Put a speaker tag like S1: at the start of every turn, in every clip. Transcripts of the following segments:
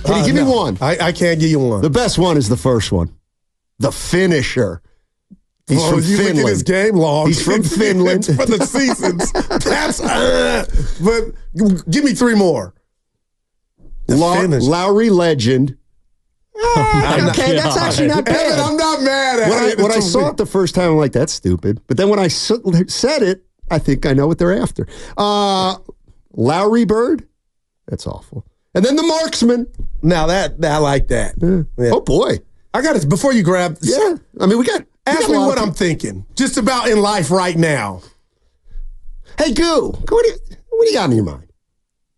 S1: Can you give me one?
S2: I can't give you one.
S1: The best one is the first one. The finisher. He's from Finland. Look at his
S2: game log.
S1: He's from Finland.
S2: For the seasons. But give me three more.
S1: Lauri legend. Okay, that's actually not bad.
S2: Evan, I'm not mad at it.
S1: When I saw it the first time, I'm like, that's stupid. But then when I said it, I think I know what they're after. Lauri Bird. That's awful. And then the marksman.
S2: Now I like that.
S1: Yeah. Oh, boy.
S2: I got it. Before you grab.
S1: Yeah. I mean,
S2: ask me what I'm thinking. Just about in life right now.
S1: Hey, Goo. What do you got in your mind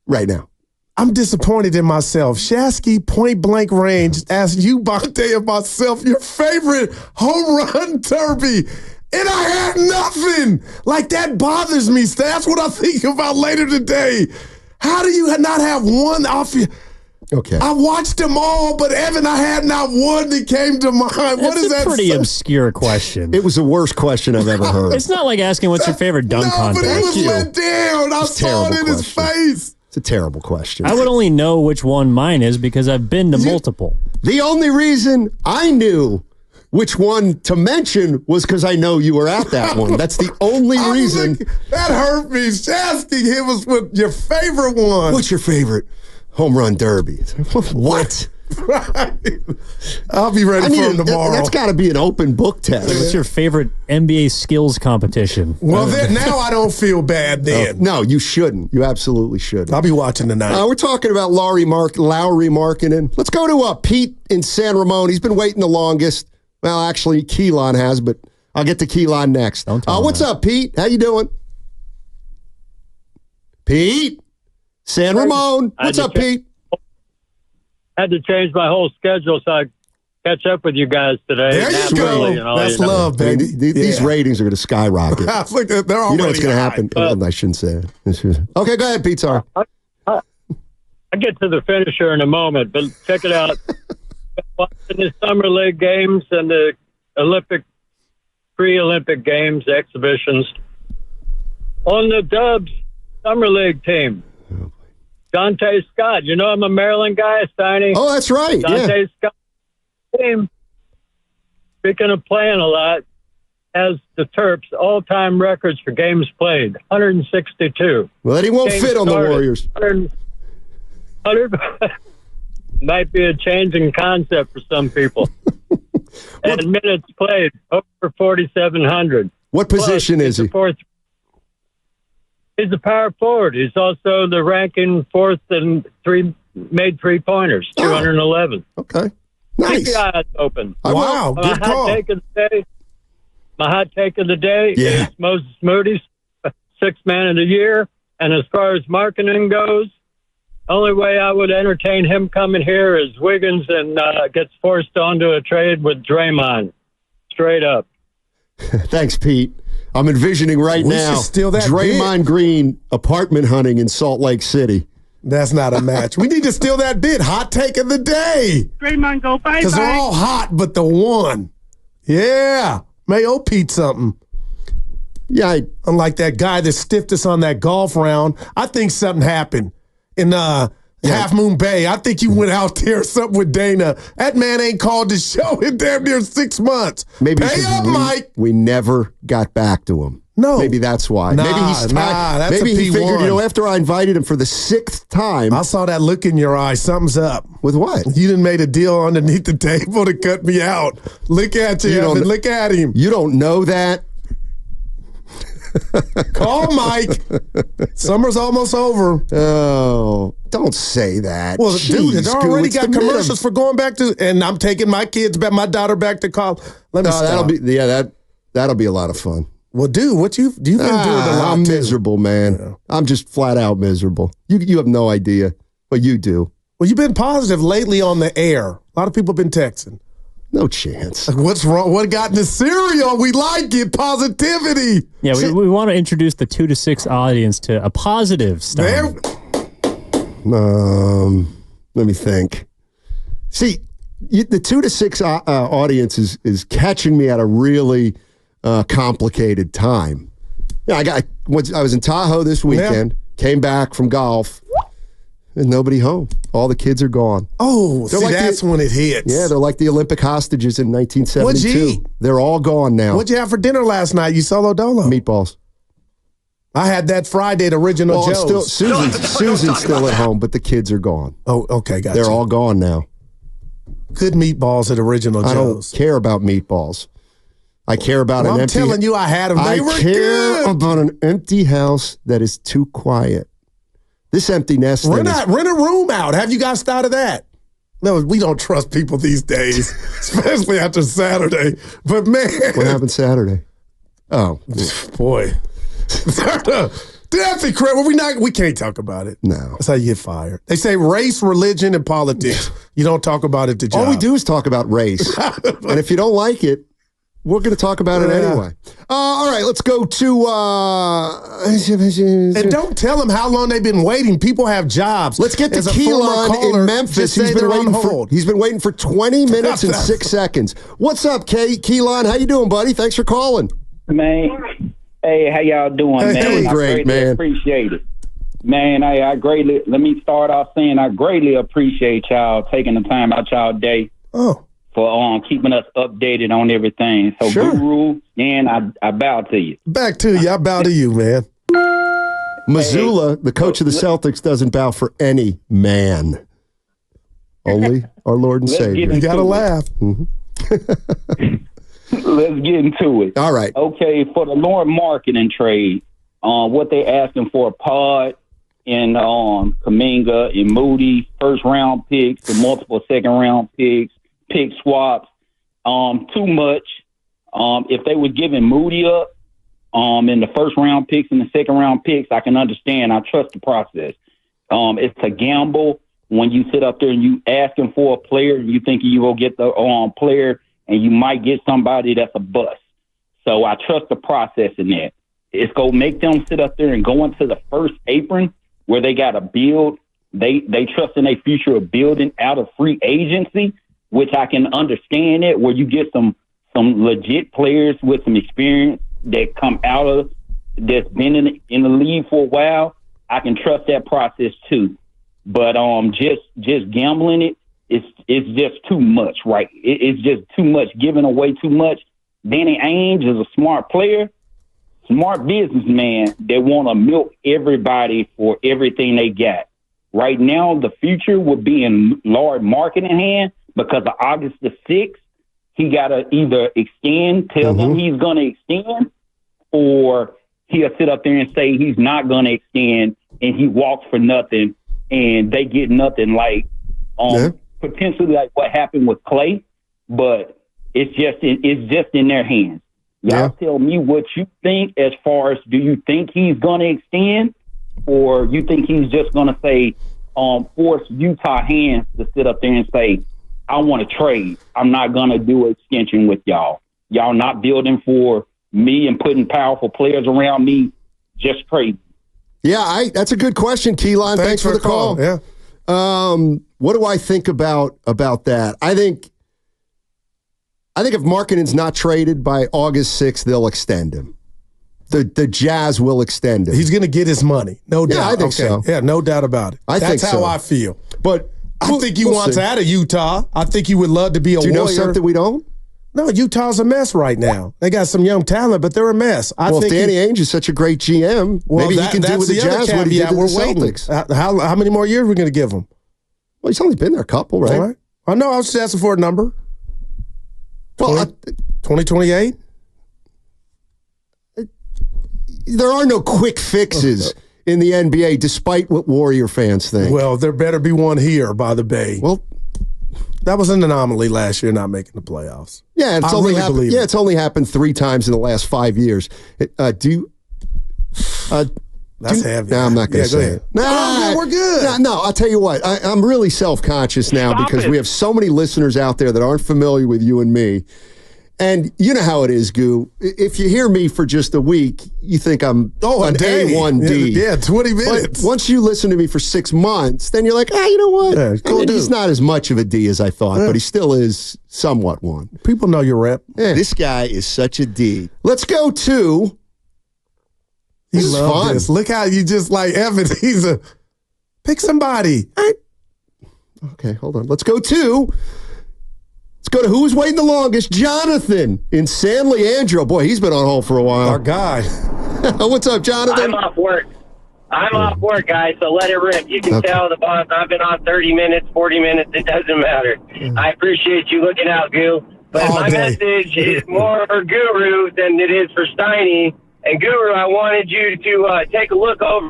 S1: right now?
S2: I'm disappointed in myself. Shasky point blank range asked you, Bonte, and myself your favorite home run derby. And I had nothing. Like, that bothers me. That's what I think about later today. How do you not have one off your...
S1: Okay.
S2: I watched them all, but Evan, I had not one that came to mind. What is that?
S3: That's a pretty obscure question.
S1: It was the worst question I've ever heard.
S3: It's not like asking what's your favorite dunk contest.
S2: But he was let down. I saw it in his face.
S1: It's a terrible question.
S3: I would only know which one mine is because I've been to multiple.
S1: The only reason I knew which one to mention was because I know you were at that one. That's the only reason.
S2: That hurt me. Shasky hit us with your favorite one.
S1: What's your favorite home run derby? What?
S2: Right. I'll be ready for him tomorrow.
S1: That's got to be an open book test.
S3: What's your favorite NBA skills competition?
S2: Well, now I don't feel bad then.
S1: No, you shouldn't. You absolutely shouldn't.
S2: I'll be watching tonight.
S1: We're talking about Lauri Markkanen. Let's go to Pete in San Ramon. He's been waiting the longest. Well, actually, Keelan has, but I'll get to Keelan next. What's up, Pete? How you doing? Pete? San Ramon. What's up, Pete?
S4: Had to change my whole schedule so I catch up with you guys today.
S2: There you go. That's love, baby.
S1: These ratings are going to skyrocket.
S2: They're already
S1: you know what's going to happen. I shouldn't say it. Okay, go ahead, Pete. Sorry.
S4: I'll get to the finisher in a moment, but check it out. Watching the Summer League games and the pre-Olympic games, exhibitions. On the Dubs Summer League team, Dante Scott. You know I'm a Maryland guy, Steiny.
S1: Oh, that's right.
S4: Dante Scott team, speaking of playing a lot, has the Terps all-time records for games played, 162.
S1: Well, then he won't fit on the Warriors.
S4: 100 might be a changing concept for some people. And minutes played, over 4,700.
S1: What position is he?
S4: He's a power forward. He's also the ranking fourth and made three-pointers, 211.
S1: Okay. Nice.
S4: Keep your eyes open.
S2: Wow, good call.
S4: My hot take of the day is Moses Moody's sixth man of the year. And as far as Markkanen goes, only way I would entertain him coming here is Wiggins and gets forced onto a trade with Draymond. Straight up.
S1: Thanks, Pete. I'm envisioning right now Draymond Green apartment hunting in Salt Lake City.
S2: That's not a match. We need to steal that bid. Hot take of the day.
S5: Draymond, go bye-bye.
S2: Because they're all hot, but the one. Yeah. May owe Pete something.
S1: Yeah.
S2: Unlike that guy that stiffed us on that golf round, I think something happened in Half Moon Bay. I think you went out there or something with Dana. That man ain't called the show in damn near 6 months.
S1: Maybe
S2: pay up, Mike.
S1: We never got back to him.
S2: No.
S1: Maybe that's why. Maybe he's tired.
S2: That's
S1: Maybe he figured,
S2: P1.
S1: after I invited him for the 6th time.
S2: I saw that look in your eye. Something's up.
S1: With what?
S2: You done made a deal underneath the table to cut me out. Look at you, Evan. Look at him.
S1: You don't know that?
S2: Call Mike. Summer's almost over.
S1: Oh, don't say that.
S2: Well,
S1: Jeez,
S2: dude, they already got commercials for going back to, and I'm taking my daughter back to college. Let me stop.
S1: That'll be a lot of fun.
S2: Well, dude, you've been doing a lot.
S1: I'm miserable, man. Yeah. I'm just flat out miserable. You have no idea, but you do.
S2: Well, you've been positive lately on the air. A lot of people have been texting.
S1: No chance.
S2: What's wrong? What got in the cereal? We like it. Positivity.
S3: Yeah, we want to introduce the 2 to 6 audience to a positive stuff.
S1: Let me think. See, the 2 to 6 audience is catching me at a really complicated time. Yeah, I was in Tahoe this weekend. Came back from golf. and nobody home. All the kids are gone.
S2: Oh, see, like that's when it hits.
S1: Yeah, they're like the Olympic hostages in 1972.
S2: What'd you eat?
S1: They're all gone now.
S2: What'd you have for dinner last night, you solo dolo?
S1: Meatballs.
S2: I had that Friday at Original Joe's.
S1: Susan's still at home, but the kids are gone.
S2: Oh, okay, gotcha.
S1: They're all gone now.
S2: Good meatballs at Original Joe's.
S1: I don't care about meatballs. I care about an empty...
S2: I'm telling you, I had them. They were
S1: care
S2: good.
S1: about an empty house that is too quiet. This empty nest
S2: Rent a room out. Have you guys thought of that? No, we don't trust people these days, especially after Saturday. But, man.
S1: What happened Saturday? Oh.
S2: Boy. That's incredible. We can't talk about it.
S1: No.
S2: That's how you get fired. They say race, religion, and politics. You don't talk about it to job.
S1: All we do is talk about race. And if you don't like it, we're going to talk about it anyway. All right, let's go to...
S2: and don't tell them how long they've been waiting. People have jobs.
S1: Let's get to Keelan in Memphis. He's been waiting for 20 minutes and 6 seconds. What's up, Keelan? How you doing, buddy? Thanks for calling.
S5: Man, hey, how y'all doing, man?
S1: Doing great, man.
S5: Appreciate it. Man, let me start off saying I greatly appreciate y'all taking the time out y'all day. For keeping us updated on everything. So,
S1: sure.
S5: Guru, and I bow to you.
S2: Back to you. I bow to you, man.
S1: Missoula, the coach of the Celtics, doesn't bow for any man. Only our Lord and Savior.
S2: You got to laugh.
S1: Mm-hmm.
S5: Let's get into it.
S1: All right.
S5: Okay, for the Lauri Markkanen trade, what they asking for, Pod and Kuminga and Moody, first-round picks and multiple second-round picks, pick swaps, too much. If they were giving Moody up in the first round picks and the second round picks, I can understand. I trust the process. It's a gamble when you sit up there and you asking for a player, you think you will get the player, and you might get somebody that's a bust. So I trust the process in that. It's going to make them sit up there and go into the first apron where they got to build. They trust in a future of building out of free agency, which I can understand it, where you get some legit players with some experience that come out of, that's been in the league for a while. I can trust that process too. But just gambling it's just too much, right? It's just too much, giving away too much. Danny Ainge is a smart player, smart businessman that want to milk everybody for everything they got. Right now, the future would be in Lauri Markkanen hand. Because of August the 6th, he got to either tell them he's going to extend, or he'll sit up there and say he's not going to extend, and he walks for nothing, and they get nothing, like potentially like what happened with Clay. But it's just in their hands. Y'all tell me what you think as far as, do you think he's going to extend, or you think he's just going to say, force Utah hands to sit up there and say, I want to trade. I'm not going to do an extension with y'all. Y'all not building for me and putting powerful players around me. Just trade.
S1: Yeah, that's a good question, Keelan. Thanks for the call.
S2: Yeah.
S1: What do I think about that? I think if Markkanen's not traded by August 6th, they'll extend him. The Jazz will extend him.
S2: He's going to get his money. No doubt.
S1: Yeah, I think so.
S2: Yeah, no doubt about it. That's how I feel.
S1: But
S2: I think he wants out of Utah. I think he would love to be a Warrior.
S1: Do you know something we don't?
S2: No, Utah's a mess right now. They got some young talent, but they're a mess.
S1: If Danny Ainge is such a great GM, maybe he can do with the Jazz what he did with the Celtics.
S2: How many more years are we going to give him?
S1: Well, he's only been there a couple, right?
S2: All right. I know. I was just asking for a number.
S1: Well,
S2: 2028?
S1: There are no quick fixes in the NBA, despite what Warrior fans think.
S2: Well, there better be one here by the Bay.
S1: Well,
S2: that was an anomaly last year, not making the playoffs.
S1: Yeah, it's only happened. Yeah, it's only happened 3 times in the last 5 years.
S2: That's heavy.
S1: No, I'm not going to say it.
S2: No, we're good.
S1: No, I'll tell you what. I'm really self-conscious now because we have so many listeners out there that aren't familiar with you and me. And you know how it is, Goo. If you hear me for just a week, you think I'm an A1D.
S2: Yeah, 20 minutes.
S1: But once you listen to me for 6 months, then you're like, you know what?
S2: Yeah, cool dude.
S1: He's not as much of a D as I thought, but he still is somewhat one.
S2: People know your rep.
S1: Yeah. This guy is such a D. Let's go to...
S2: This is fun. Look how you just like Evan. Pick somebody.
S1: Okay, hold on. Let's go to who's waiting the longest. Jonathan in San Leandro. Boy, he's been on hold for a while.
S2: Our guy.
S1: What's up, Jonathan?
S6: I'm off work, guys, so let it rip. You can tell the boss I've been on 30 minutes, 40 minutes. It doesn't matter. I appreciate you looking out, Goo. But my message is more for Guru than it is for Steiny. And Guru, I wanted you to take a look over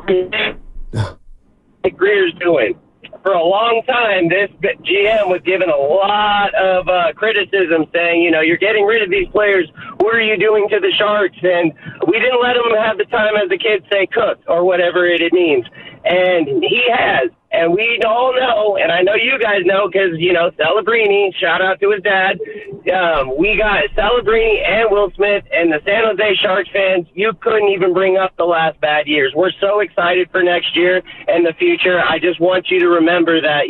S6: what Greer's doing. For a long time, this GM was given a lot of criticism saying, you're getting rid of these players. What are you doing to the Sharks? And we didn't let them have the time, as the kids say, cooked or whatever it means. And he has. And we all know, and I know you guys know because, Celebrini, shout out to his dad. We got Celebrini and Will Smith and the San Jose Sharks fans. You couldn't even bring up the last bad years. We're so excited for next year and the future. I just want you to remember that,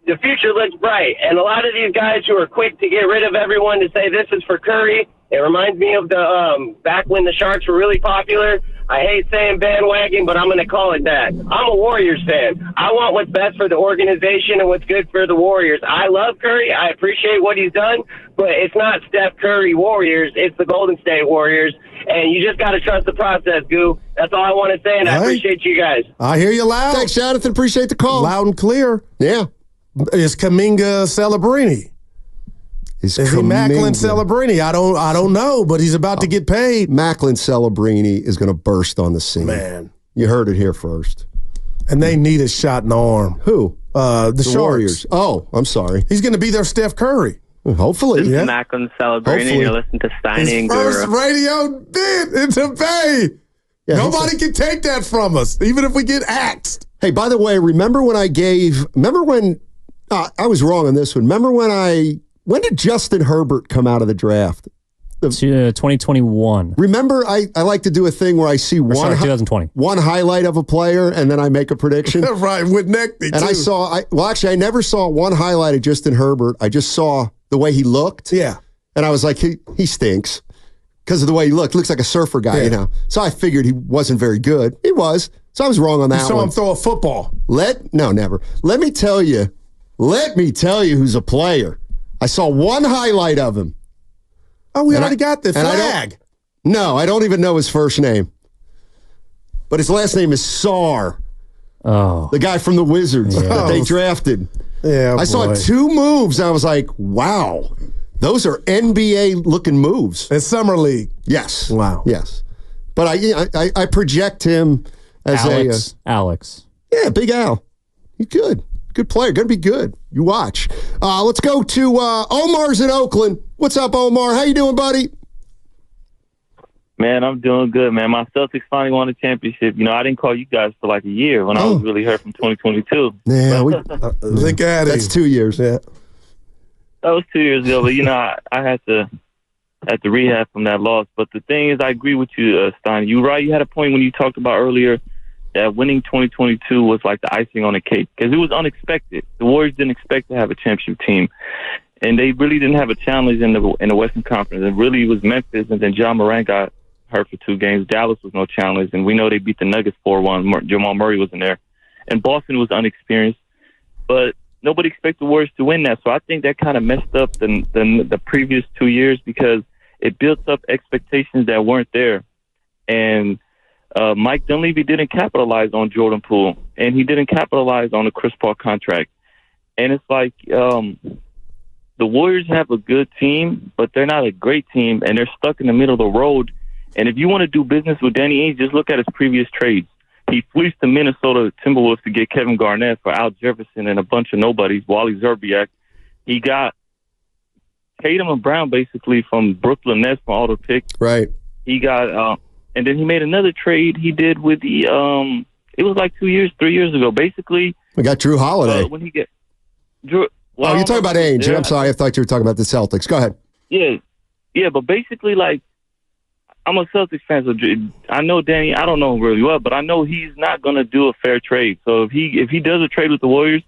S6: the future looks bright. And a lot of these guys who are quick to get rid of everyone to say this is for Curry, it reminds me of the back when the Sharks were really popular. I hate saying bandwagon, but I'm going to call it that. I'm a Warriors fan. I want what's best for the organization and what's good for the Warriors. I love Curry. I appreciate what he's done, but it's not Steph Curry Warriors. It's the Golden State Warriors, and you just got to trust the process, Goo. That's all I want to say, and I appreciate you guys.
S2: I hear you loud.
S1: Thanks, Jonathan. Appreciate the call.
S2: Loud and clear.
S1: Yeah.
S2: Is Kuminga Celebrini? Is he Macklin Celebrini? I don't know, but he's about to get paid.
S1: Macklin Celebrini is going to burst on the scene.
S2: Man.
S1: You heard it here first.
S2: And they need a shot in the arm.
S1: Who?
S2: The Sharks.
S1: Warriors. Oh, I'm sorry.
S2: He's going to be their Steph Curry.
S1: Hopefully.
S7: This is Macklin Celebrini, and you're listening to Steiny and Guru.
S2: First radio bid into Bay.
S1: Yeah,
S2: nobody can take that from us, even if we get axed.
S1: Hey, by the way, remember when I was wrong on this one. Remember when did Justin Herbert come out of the draft?
S3: 2021.
S1: Remember, I like to do a thing where I see
S3: 2020.
S1: one highlight of a player and then I make a prediction.
S2: Right, with Necty,
S1: too. I never saw one highlight of Justin Herbert. I just saw the way he looked.
S2: Yeah.
S1: And I was like, he stinks because of the way he looked. Looks like a surfer guy, So I figured he wasn't very good. He was. So I was wrong on that one.
S2: You saw him throw a football.
S1: Never. Let me tell you who's a player. I saw one highlight of him.
S2: Oh, we already got the flag.
S1: I don't even know his first name. But his last name is Sarr.
S3: Oh.
S1: The guy from the Wizards that they drafted.
S2: Yeah,
S1: I saw two moves. I was like, wow, those are NBA-looking moves.
S2: It's Summer League.
S1: Yes.
S2: Wow.
S1: Yes. But I project him as
S3: Alex.
S1: Yeah, Big Al. He's good. Good player. Going to be good. You watch. Let's go to Omar's in Oakland. What's up, Omar? How you doing, buddy?
S8: Man, I'm doing good, man. My Celtics finally won a championship. I didn't call you guys for like a year when I was really hurt from 2022.
S1: Yeah,
S2: look at it.
S1: That's 2 years.
S2: Yeah,
S8: that was 2 years ago. But I had to rehab from that loss. But the thing is, I agree with you, Stein. You're right. You had a point when you talked about earlier that winning 2022 was like the icing on the cake because it was unexpected. The Warriors didn't expect to have a championship team, and they really didn't have a challenge in the Western Conference. It really was Memphis, and then John Morant got hurt for 2 games. Dallas was no challenge, and we know they beat the Nuggets 4-1. Jamal Murray wasn't there, and Boston was unexperienced, but nobody expected the Warriors to win that. So I think that kind of messed up the previous 2 years because it built up expectations that weren't there, and Mike Dunleavy didn't capitalize on Jordan Poole, and he didn't capitalize on the Chris Paul contract. And it's like the Warriors have a good team, but they're not a great team, and they're stuck in the middle of the road. And if you want to do business with Danny Ainge, just look at his previous trades. He fleeced the Minnesota Timberwolves to get Kevin Garnett for Al Jefferson and a bunch of nobodies, Wally Zerbiak. He got Tatum and Brown basically from Brooklyn Nets for auto pick.
S1: Right.
S8: He got... and then he made another trade he did with the it was like 3 years ago. Basically,
S1: we got Drew Holiday.
S8: When he get Drew,
S1: you're talking about Ainge. Yeah. I'm sorry, I thought you were talking about the Celtics. Go ahead.
S8: Yeah, but basically, like, I'm a Celtics fan, so I know Danny. I don't know him really well, but I know he's not going to do a fair trade. So if he does a trade with the Warriors,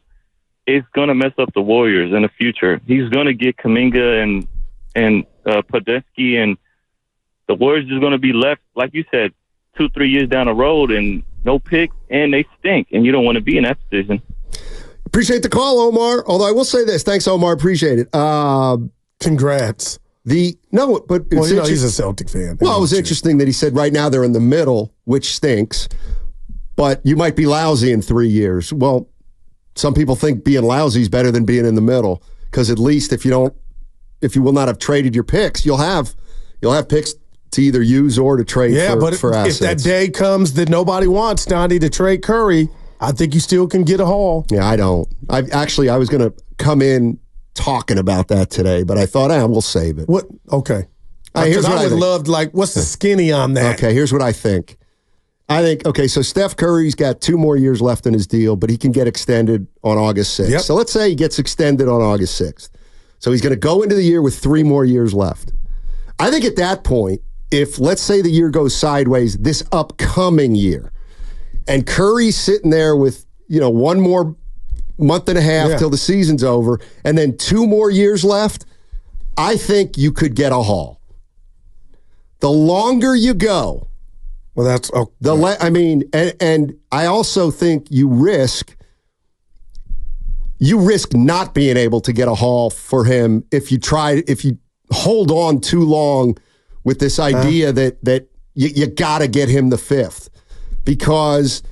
S8: it's going to mess up the Warriors in the future. He's going to get Kuminga and Podolski, and the Warriors is going to be left, like you said, 2-3 years down the road and no picks, and they stink, and you don't want to be in that position.
S1: Appreciate the call, Omar. Although I will say this. Thanks, Omar. Appreciate it.
S2: Congrats.
S1: He's a
S2: Celtic fan.
S1: Well, it was interesting that he said right now they're in the middle, which stinks, but you might be lousy in 3 years. Well, some people think being lousy is better than being in the middle, because at least if you will not have traded your picks, you'll have picks to either use or to trade for assets.
S2: If that day comes that nobody wants, Steiny, to trade Curry, I think you still can get a haul.
S1: Yeah, I don't. I was going to come in talking about that today, but I thought, we'll save it.
S2: What? Okay.
S1: Here's what
S2: I would love, what's the skinny on that?
S1: Okay, here's what I think. So Steph Curry's got 2 more years left in his deal, but he can get extended on August 6th. Yep. So let's say he gets extended on August 6th. So he's going to go into the year with 3 more years left. I think at that point, if let's say the year goes sideways this upcoming year, and Curry's sitting there with, 1 more month and a half till the season's over, and then 2 more years left, I think you could get a haul. The longer you go,
S2: well, that's
S1: and I also think you risk not being able to get a haul for him if you hold on too long with this idea that you got to get him the 5th, because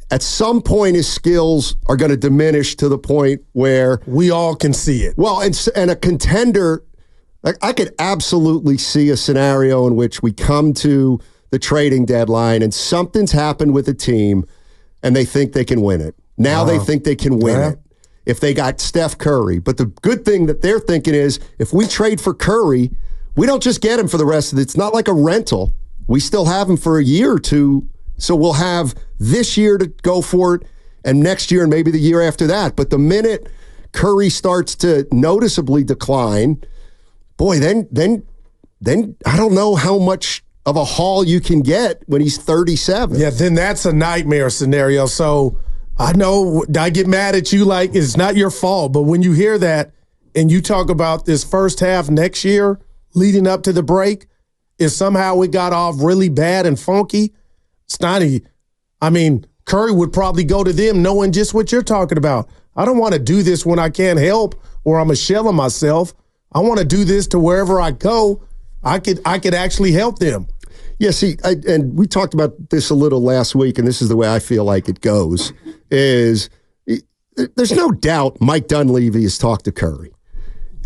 S1: at some point his skills are going to diminish to the point where
S2: we all can see it.
S1: Well, and a contender, I could absolutely see a scenario in which we come to the trading deadline and something's happened with a team and they think they can win it. Now they think they can win it if they got Steph Curry. But the good thing that they're thinking is if we trade for Curry, we don't just get him for the rest of it. It's not like a rental. We still have him for a year or two. So we'll have this year to go for it and next year and maybe the year after that. But the minute Curry starts to noticeably decline, boy, then I don't know how much of a haul you can get when he's 37.
S2: Yeah, then that's a nightmare scenario. So I know I get mad at you like it's not your fault, but when you hear that and you talk about this first half next year leading up to the break, if somehow it got off really bad and funky, Steiny, Curry would probably go to them knowing just what you're talking about. I don't want to do this when I can't help or I'm a shell of myself. I want to do this to wherever I go, I could actually help them.
S1: Yeah, see, and we talked about this a little last week, and this is the way I feel like it goes, is there's no doubt Mike Dunleavy has talked to Curry.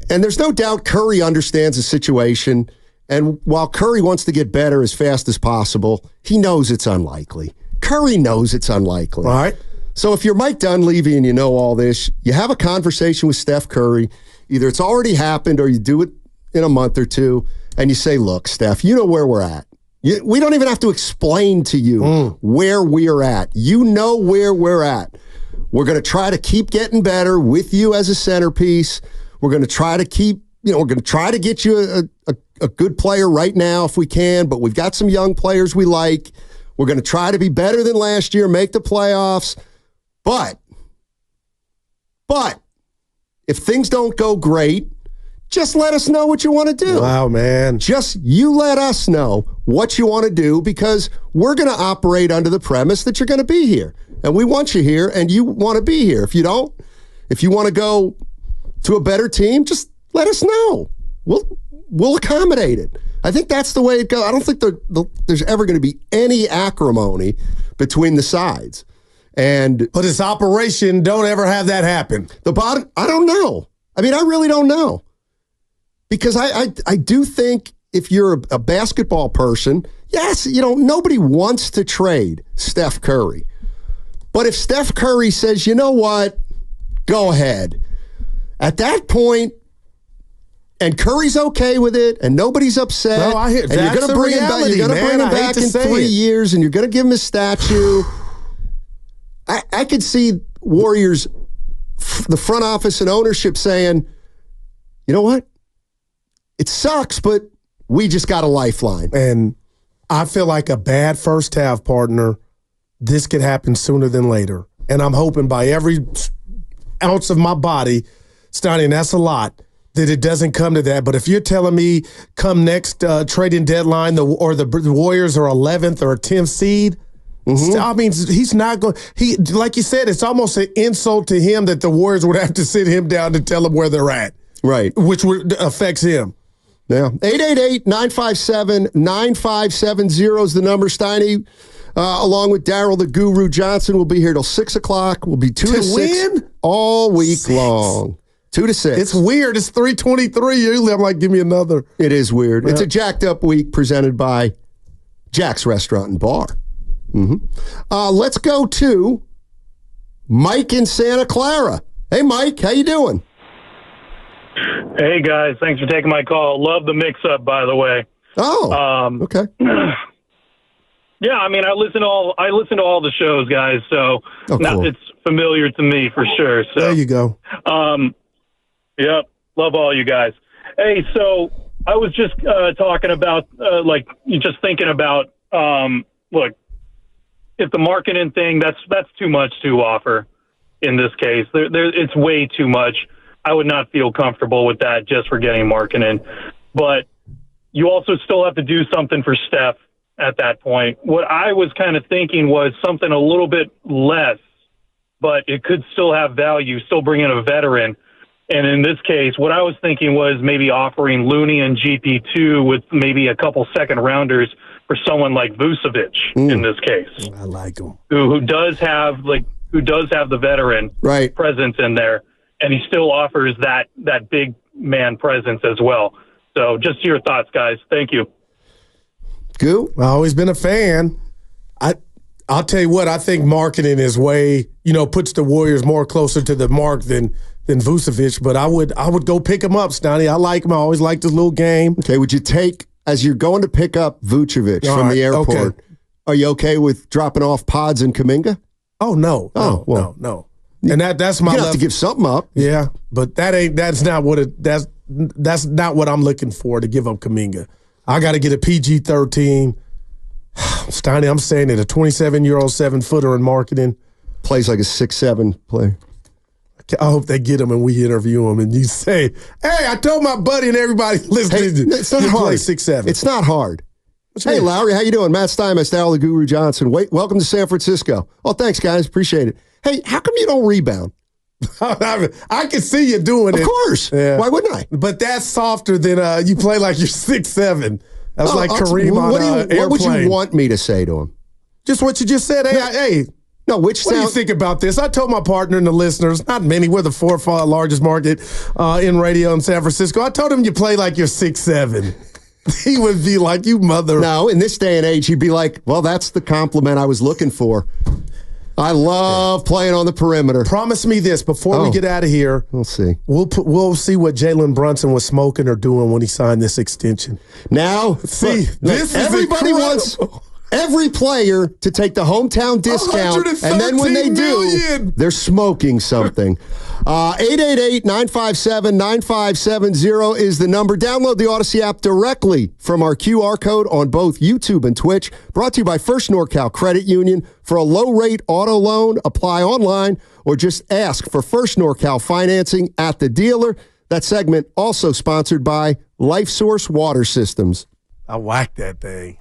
S1: And there's no doubt Curry understands the situation, and while Curry wants to get better as fast as possible, he knows it's unlikely. Curry knows it's unlikely.
S2: All right.
S1: So if you're Mike Dunleavy and you know all this, you have a conversation with Steph Curry. Either it's already happened or you do it in a month or two, and you say, look, Steph, you know where we're at. We don't even have to explain to you where we're at. You know where we're at. We're going to try to keep getting better with you as a centerpiece. We're going to try to get you a good player right now if we can, but we've got some young players we like. We're going to try to be better than last year, make the playoffs. But if things don't go great, just let us know what you want to do.
S2: Wow, man.
S1: Just you let us know what you want to do, because we're going to operate under the premise that you're going to be here. And we want you here, and you want to be here. If you don't, if you want to go to a better team, just let us know. We'll accommodate it. I think that's the way it goes. I don't think there's ever going to be any acrimony between the sides.
S2: But it's operation, don't ever have that happen.
S1: I don't know. I really don't know. Because I do think if you're a basketball person, yes, nobody wants to trade Steph Curry. But if Steph Curry says, you know what, go ahead. At that point, and Curry's okay with it, and nobody's upset,
S2: no, I hear,
S1: and you're going to bring him back, in 3 years, and you're going to give him a statue. I could see Warriors, the front office and ownership saying, you know what? It sucks, but we just got a lifeline.
S2: And I feel like a bad first half, partner, this could happen sooner than later. And I'm hoping by every ounce of my body, Steiny, and that's a lot, that it doesn't come to that. But if you're telling me come next trading deadline, the Warriors are 11th or 10th seed, I mean, he's not going. Like you said, it's almost an insult to him that the Warriors would have to sit him down to tell him where they're at,
S1: right?
S2: Which affects him.
S1: Yeah, 888-957-9570 is the number. Steiny, along with Daryl the Guru Johnson, will be here till 6 o'clock. We'll be 2 to 6 all week long. 2 to 6.
S2: It's weird. It's 3:23. Usually I'm like, give me another.
S1: It is weird.
S2: Yeah.
S1: It's a jacked up week presented by Jack's Restaurant and Bar. Let's go to Mike in Santa Clara. Hey, Mike, how you doing?
S9: Hey, guys. Thanks for taking my call. Love the mix-up, by the way.
S1: Oh, okay.
S9: Yeah, I mean, I listen to all the shows, guys, so
S1: cool.
S9: It's familiar to me for sure. So
S2: there you go.
S9: Yep, love all you guys. Hey, so I was just talking about, just thinking about, look, if the Markkanen thing, that's too much to offer in this case. It's way too much. I would not feel comfortable with that just for getting Markkanen. But you also still have to do something for Steph at that point. What I was kind of thinking was something a little bit less, but it could still have value, still bring in a veteran. And in this case, what I was thinking was maybe offering Looney and GP2 with maybe a couple second rounders for someone like Vucevic in this case.
S2: I like him.
S9: Who does have the veteran presence in there, and he still offers that big man presence as well. So just your thoughts, guys. Thank you.
S1: Goo?
S2: I've always been a fan. I'll tell you what, I think Markkanen is way, puts the Warriors more closer to the mark than Vucevic, but I would go pick him up, Steiny. I like him. I always liked his little game.
S1: Okay, would you take, as you're going to pick up Vucevic from the airport, are you okay with dropping off Pods and Kuminga?
S2: Oh, no. No. And that's my
S1: you have to give something up.
S2: Yeah, but that's not what I'm looking for, to give up Kuminga. I got to get a PG-13. Steiny, I'm saying it, a 27-year-old 7-footer in Markkanen.
S1: Plays like a 6'7" player.
S2: I hope they get him and we interview him and you say, hey, I told my buddy and everybody listening
S1: it's not hard.
S2: Play 6'7".
S1: It's not hard. Hey, Lauri, how you doing? Matt Steinmetz, Daryl the Guru Johnson. Welcome to San Francisco. Oh, thanks, guys. Appreciate it. Hey, how come you don't rebound?
S2: I can see you doing it.
S1: Of course. Yeah. Why wouldn't I?
S2: But that's softer than you play like you're 6'7". That's like Kareem on Airplane.
S1: What would you want me to say to him?
S2: Just what you just said. Hey.
S1: No, what
S2: do you think about this? I told my partner and the listeners, not many, we're the fourth largest market in radio in San Francisco. I told him you play like you're 6'7". He would be like, you mother.
S1: No, in this day and age, he'd be like, well, that's the compliment I was looking for. I love playing on the perimeter.
S2: Promise me this before we get out of here.
S1: We'll see.
S2: We'll see what Jalen Brunson was smoking or doing when he signed this extension.
S1: Now,
S2: see, this
S1: everybody wants every player to take the hometown discount, and then when they do, they're smoking something. 888-957-9570 is the number. Download the Odyssey app directly from our QR code on both YouTube and Twitch. Brought to you by First NorCal Credit Union. For a low-rate auto loan, apply online or just ask for First NorCal financing at the dealer. That segment also sponsored by LifeSource Water Systems.
S2: I whacked that thing.